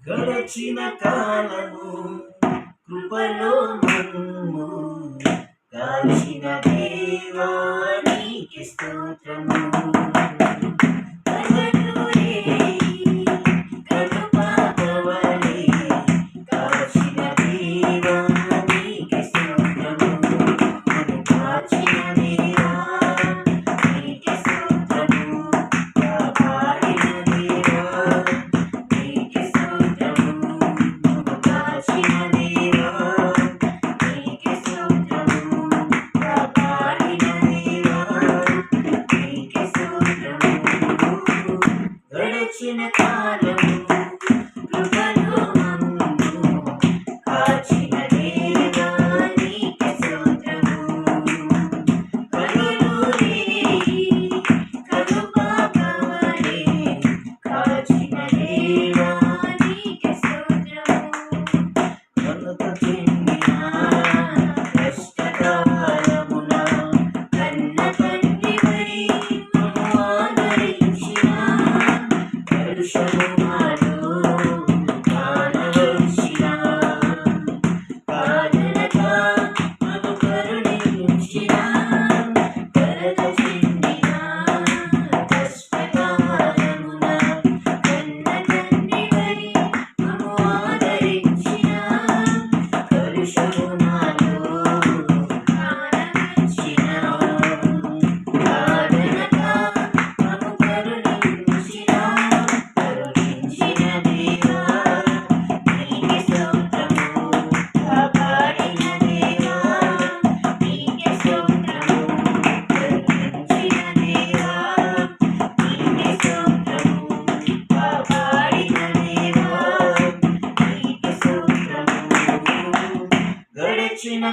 గడచిన కాలము కృపలో మమ్ము కాచిన దేవానికి స్తోత్రము. గడచిన కాలము కృపలో మమ్ము కాచిన దేవానికి స్తోత్రము. కనులూరి కనుపాపవలె కాచిన దేవానికి స్తోత్రము. కనుక చెందిన కష్టకాలమున కన్న తండ్రి వై మమ్ము ఆదరించిన కలుషమునాడు కానవలసిన కాదనగా మమ్ము కరుణించిన కలత చెందిన కష్టకాలమున కన్న తండ్రి వై మమ్ము ఆదరించిన కలుషమునాడు కానవలసిన కాదనగా మమ్ము కరుణించిన దేవా నీకే స్తోత్రము. కాపాడిన దేవా నీకే స్తోత్రము. కరుణించిన దేవా నీకే స్తోత్రము. కాపాడిన దేవా నీకే స్తోత్రము. గడచిన